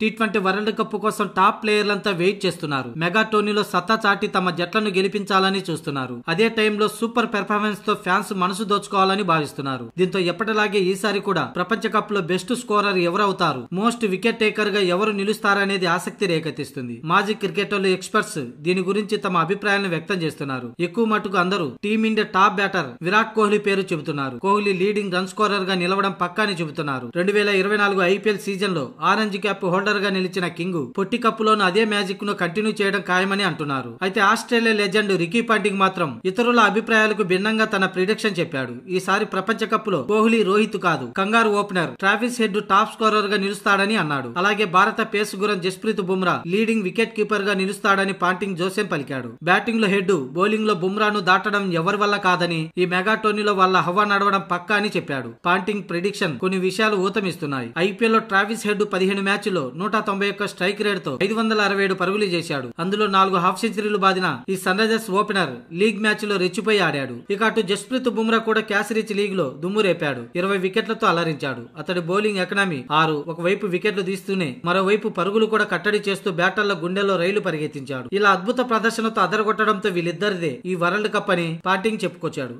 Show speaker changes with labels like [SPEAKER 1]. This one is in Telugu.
[SPEAKER 1] టీ20 వరల్డ్ కప్ కోసం టాప్ ప్లేయర్లంతా వెయిట్ చేస్తున్నారు. మెగా టోర్నీలో సత్తా చాటి తమ జట్లను గెలిపించాలని చూస్తున్నారు. అదే టైంలో సూపర్ పెర్ఫార్మెన్స్ తో ఫ్యాన్స్ మనసు దోచుకోవాలని భావిస్తున్నారు. దీంతో ఎప్పటిలాగే ఈసారి కూడా ప్రపంచ కప్ లో బెస్ట్ స్కోరర్ ఎవరవుతారు, మోస్ట్ వికెట్ టేకర్ గా ఎవరు నిలుస్తారనేది ఆసక్తి రేకెత్తిస్తుంది. మాజీ క్రికెటర్లు, ఎక్స్పర్ట్స్ దీని గురించి తమ అభిప్రాయాలను వ్యక్తం చేస్తున్నారు. ఎక్కువ మటుకు అందరూ team India top batter Virat Kohli పేరు చెబుతున్నారు. కోహ్లీ లీడింగ్ రన్ స్కోరర్ గా నిలవడం పక్కాని చెబుతున్నారు. 2024 ఐపీఎల్ సీజన్ లో ఆరెంజ్ క్యాప్ హోల్డర్ గా నిలిచిన కింగ్ పొట్టి కప్పులోనూ అదే మ్యాజిక్ ను కంటిన్యూ చేయడం ఖాయమని అంటున్నారు. అయితే ఆస్ట్రేలియా లెజెండ్ రికీ పాంటింగ్ మాత్రం ఇతరుల అభిప్రాయాలకు భిన్నంగా తన ప్రిడిక్షన్ చెప్పాడు. ఈసారి ప్రపంచ కప్ లో కోహ్లీ, రోహిత్ కాదు, kangaroo opener Travis Head top scorer గా నిలుస్తాడని అన్నాడు. అలాగే భారత పేస్ గురం Jasprit Bumrah leading wicket keeper గా నిలుస్తాడని పాంటింగ్ జోసెం పలికాడు. బ్యాటింగ్ లో హెడ్, బౌలింగ్ లో బుమ్రాను దాటడం ఎవరి వల్ల కాదని, ఈ మెగా టోర్నీలో వాళ్ళ హవా నడవడం పక్కా అని చెప్పాడు. పాంటింగ్ ప్రిడిక్షన్ కొన్ని విషయాలు ఊతమిస్తున్నాయి. ఐపీఎల్ లో ట్రావిస్ హెడ్ 15 మ్యాచ్ల్లో 191 స్ట్రైక్ రేట్ తో 567 పరుగులు చేశాడు. అందులో 4 హాఫ్ సెంచరీలు బాదిన ఈ Sunrisers opener league match లో రెచ్చిపోయి ఆడాడు. ఇక అటు జస్ప్రీత్ బుమ్రా కూడా క్యాచ్ రిచ్ లీగ్ లో దుమ్ము రేపాడు. 20 వికెట్లతో అలరించాడు. అతడి బౌలింగ్ ఎకనామీ 6, ఒకవైపు వికెట్లు తీస్తూనే మరోవైపు పరుగులు కూడా కట్టడి చేస్తూ బ్యాటర్ల గుండెల్లో రైలు పరిగెత్తించాడు. ఇలా అద్భుత ప్రదర్శనతో అదరగొట్టడంతో వీళ్ళిద్దరిదే ఈ వరల్డ్ కప్ అని పాంటింగ్ చెప్పుకొచ్చాడు.